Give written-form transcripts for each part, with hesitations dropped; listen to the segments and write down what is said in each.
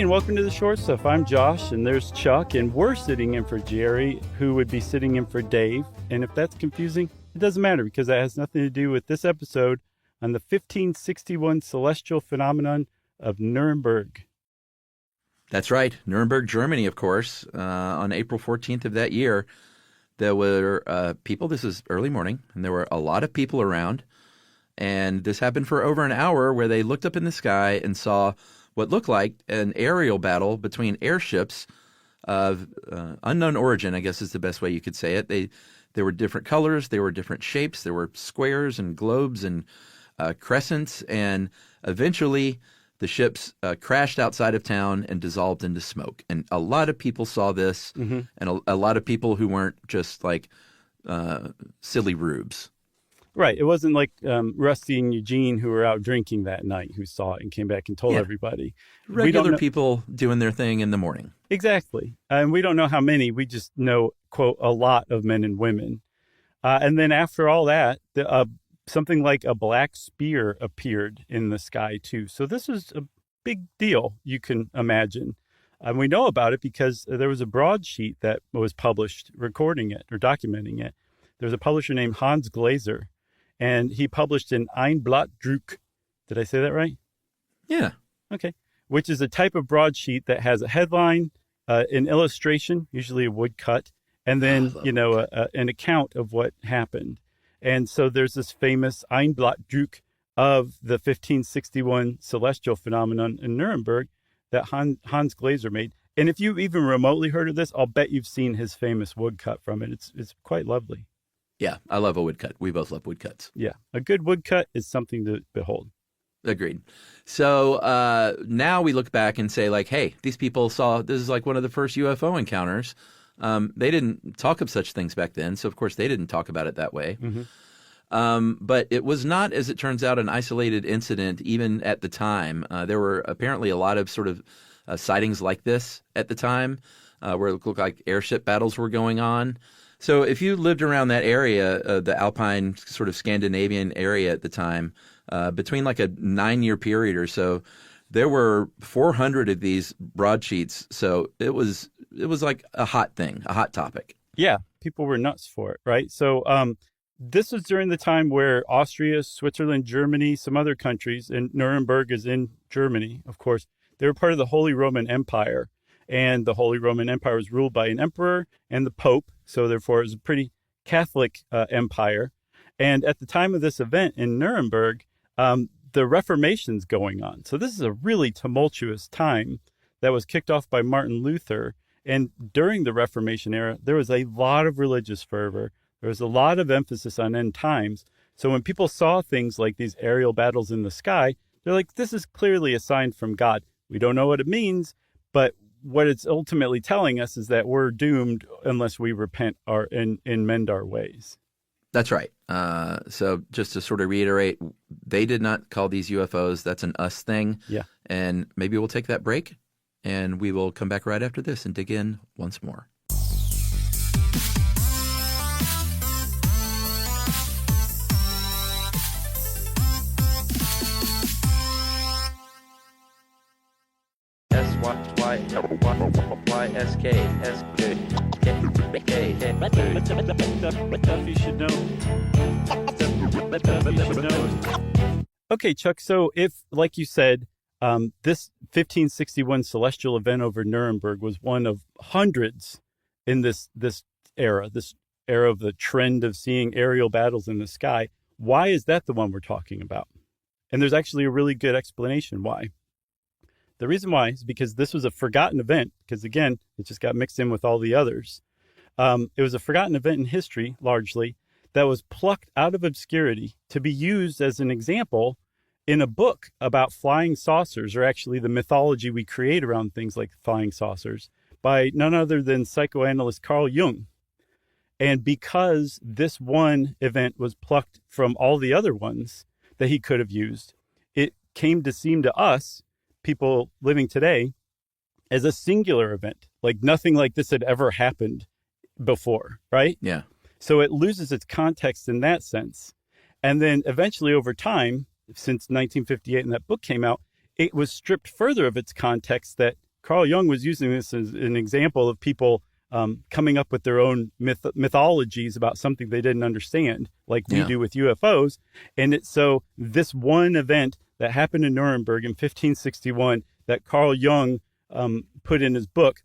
and welcome to the Short Stuff. I'm Josh, and there's Chuck, and we're sitting in for Jerry, who would be sitting in for Dave. And if that's confusing, it doesn't matter because that has nothing to do with this episode on the 1561 celestial phenomenon of Nuremberg. That's right. Nuremberg, Germany, of course. On April 14th of that year, there were people. This is early morning, and there were a lot of people around. And this happened for over an hour where they looked up in the sky and saw what looked like an aerial battle between airships of unknown origin, I guess is the best way you could say it. There were different colors, there were different shapes, there were squares and globes and crescents, and eventually the ships crashed outside of town and dissolved into smoke. And a lot of people saw this, and a lot of people who weren't just like silly rubes. Right. It wasn't like Rusty and Eugene who were out drinking that night who saw it and came back and told everybody. Regular people doing their thing in the morning. Exactly. And we don't know how many. We just know, quote, a lot of men and women. And then after all that, something like a black spear appeared in the sky, too. So this was a big deal, you can imagine. And we know about it because there was a broadsheet that was published recording it or documenting it. There's a publisher named Hans Glaser. And he published an Einblattdruck. Did I say that right? Yeah. Okay. Which is a type of broadsheet that has a headline, an illustration, usually a woodcut, and then, an account of what happened. And so there's this famous Einblattdruck of the 1561 celestial phenomenon in Nuremberg that Hans Glaser made. And if you've even remotely heard of this, I'll bet you've seen his famous woodcut from it. It's quite lovely. Yeah, I love a woodcut. We both love woodcuts. Yeah, a good woodcut is something to behold. Agreed. So now we look back and say, like, hey, these people saw this is like one of the first UFO encounters. They didn't talk of such things back then, so of course they didn't talk about it that way. But it was not, as it turns out, an isolated incident even at the time. There were apparently a lot of sort of sightings like this at the time where it looked like airship battles were going on. So if you lived around that area, the Alpine sort of Scandinavian area at the time, between like a 9-year period or so, there were 400 of these broadsheets. So it was like a hot thing, a hot topic. Yeah, people were nuts for it, right? So this was during the time where Austria, Switzerland, Germany, some other countries, and Nuremberg is in Germany, of course, they were part of the Holy Roman Empire. And the Holy Roman Empire was ruled by an emperor and the Pope. So therefore, it was a pretty Catholic empire. And at the time of this event in Nuremberg, the Reformation's going on. So this is a really tumultuous time that was kicked off by Martin Luther. And during the Reformation era, there was a lot of religious fervor. There was a lot of emphasis on end times. So when people saw things like these aerial battles in the sky, they're like, this is clearly a sign from God. We don't know what it means, but what it's ultimately telling us is that we're doomed unless we repent and mend our ways. That's right. So just to sort of reiterate, they did not call these UFOs. That's an us thing. Yeah. And maybe we'll take that break and we will come back right after this and dig in once more. Stuff you should know. Okay, Chuck. So if, like you said, this 1561 celestial event over Nuremberg was one of hundreds in this era of the trend of seeing aerial battles in the sky, why is that the one we're talking about? And there's actually a really good explanation why. The reason why is because this was a forgotten event, because, again, it just got mixed in with all the others. It was a forgotten event in history, largely, that was plucked out of obscurity to be used as an example in a book about flying saucers, or actually the mythology we create around things like flying saucers, by none other than psychoanalyst Carl Jung. And because this one event was plucked from all the other ones that he could have used, it came to seem to us, people living today, as a singular event. Like nothing like this had ever happened before, right? Yeah. So it loses its context in that sense. And then eventually over time, since 1958 and that book came out, it was stripped further of its context that Carl Jung was using this as an example of people coming up with their own mythologies about something they didn't understand, like we do with UFOs. And so this one event that happened in Nuremberg in 1561 that Carl Jung put in his book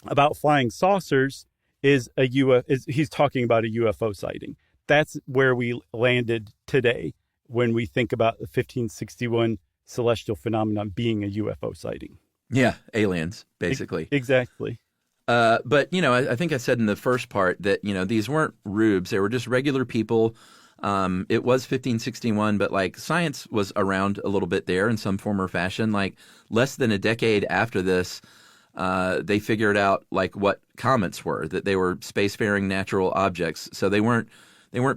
about flying saucers is he's talking about a UFO sighting. That's where we landed today when we think about the 1561 celestial phenomenon being a UFO sighting. Yeah, aliens, basically. Exactly. But, I think I said in the first part that, these weren't rubes. They were just regular people. It was 1561, but like science was around a little bit there in some form or fashion. Like less than a decade after this, they figured out like what comets were, that they were spacefaring natural objects. So they weren't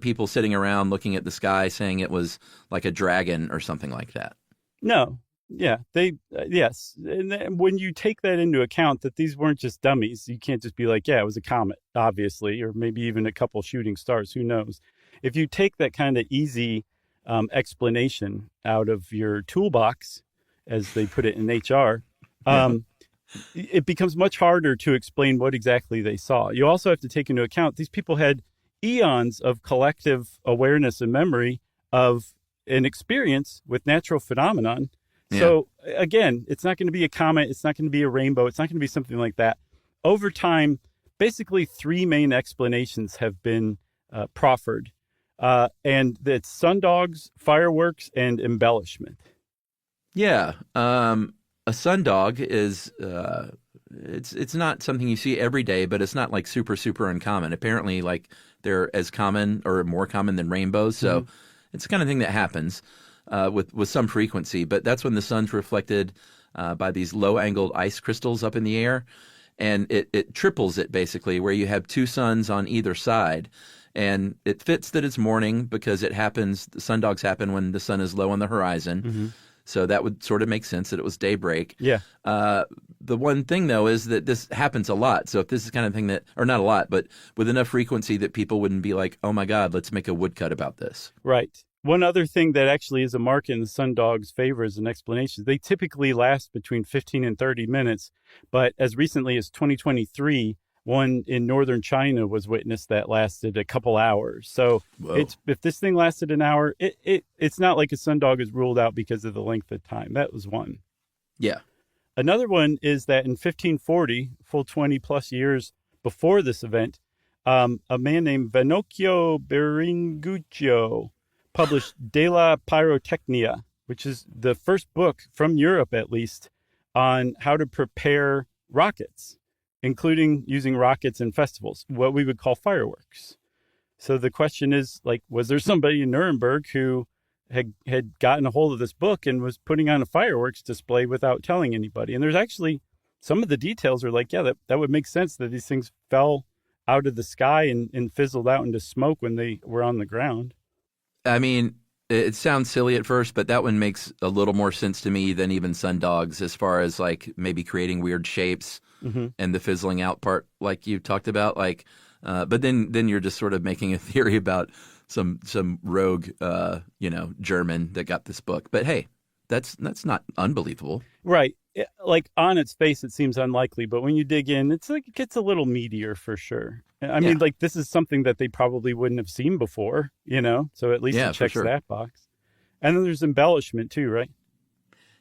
people sitting around looking at the sky saying it was like a dragon or something like that. No. Yeah, yes. And then when you take that into account, that these weren't just dummies, you can't just be like, yeah, it was a comet, obviously, or maybe even a couple shooting stars, who knows? If you take that kind of easy explanation out of your toolbox, as they put it in HR, it becomes much harder to explain what exactly they saw. You also have to take into account these people had eons of collective awareness and memory of an experience with natural phenomenon. So again, it's not going to be a comet. It's not going to be a rainbow. It's not going to be something like that. Over time, basically three main explanations have been proffered. And that's sundogs, fireworks, and embellishment. Yeah. A sundog is, it's not something you see every day, but it's not like super, super uncommon. Apparently, like they're as common or more common than rainbows. So it's the kind of thing that happens. With some frequency, but that's when the sun's reflected by these low-angled ice crystals up in the air, and it triples it basically, where you have two suns on either side, and it fits that it's morning because the sundogs happen when the sun is low on the horizon, so that would sort of make sense that it was daybreak. Yeah. The one thing, though, is that this happens a lot, so if this is the kind of thing that, or not a lot, but with enough frequency that people wouldn't be like, oh my God, let's make a woodcut about this. Right. One other thing that actually is a mark in the sundog's favor as an explanation, they typically last between 15 and 30 minutes. But as recently as 2023, one in northern China was witnessed that lasted a couple hours. So if this thing lasted an hour, it's not like a sundog is ruled out because of the length of time. That was one. Yeah. Another one is that in 1540, full 20 plus years before this event, a man named Vannocchio Biringuccio published De la Pyrotechnia, which is the first book from Europe, at least, on how to prepare rockets, including using rockets in festivals, what we would call fireworks. So the question is, like, was there somebody in Nuremberg who had gotten a hold of this book and was putting on a fireworks display without telling anybody? And there's actually some of the details are like, yeah, that would make sense that these things fell out of the sky and fizzled out into smoke when they were on the ground. I mean, it sounds silly at first, but that one makes a little more sense to me than even sundogs, as far as like maybe creating weird shapes and the fizzling out part, like you talked about. Like, but then you're just sort of making a theory about some rogue, German that got this book. But hey, that's not unbelievable, right? Like on its face, it seems unlikely, but when you dig in, it's like it gets a little meatier for sure. I mean, like this is something that they probably wouldn't have seen before, so at least it checks that box. And then there's embellishment too, right?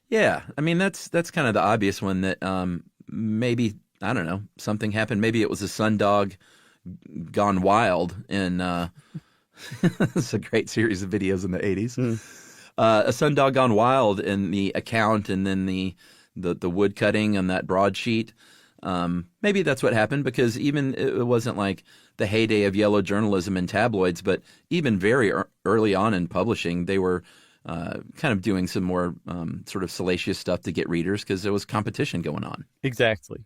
Yeah. I mean, that's kind of the obvious one that maybe, I don't know, something happened. Maybe it was a sundog gone wild in it's a great series of videos in the 80s. A sundog gone wild in the account, and then the wood cutting on that broadsheet. Maybe that's what happened, because even it wasn't like the heyday of yellow journalism and tabloids, but even very early on in publishing, they were kind of doing some more sort of salacious stuff to get readers because there was competition going on. Exactly.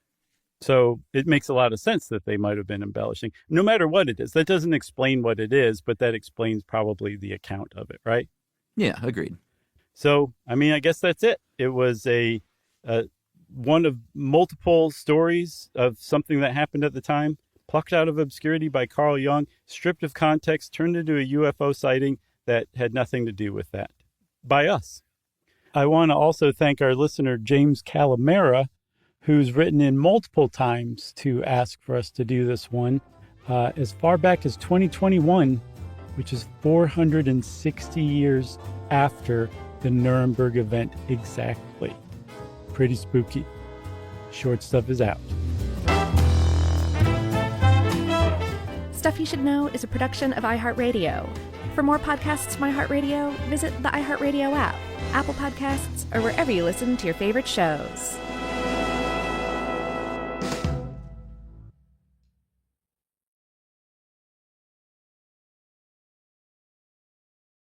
So it makes a lot of sense that they might have been embellishing, no matter what it is. That doesn't explain what it is, but that explains probably the account of it, right? Yeah, agreed. So, I mean, I guess that's it. It was a one of multiple stories of something that happened at the time, plucked out of obscurity by Carl Jung, stripped of context, turned into a UFO sighting that had nothing to do with that by us. I want to also thank our listener, James Calamera, who's written in multiple times to ask for us to do this one, as far back as 2021, which is 460 years after the Nuremberg event exactly. Pretty spooky. Short Stuff is out. Stuff You Should Know is a production of iHeartRadio. For more podcasts from iHeartRadio, visit the iHeartRadio app, Apple Podcasts, or wherever you listen to your favorite shows.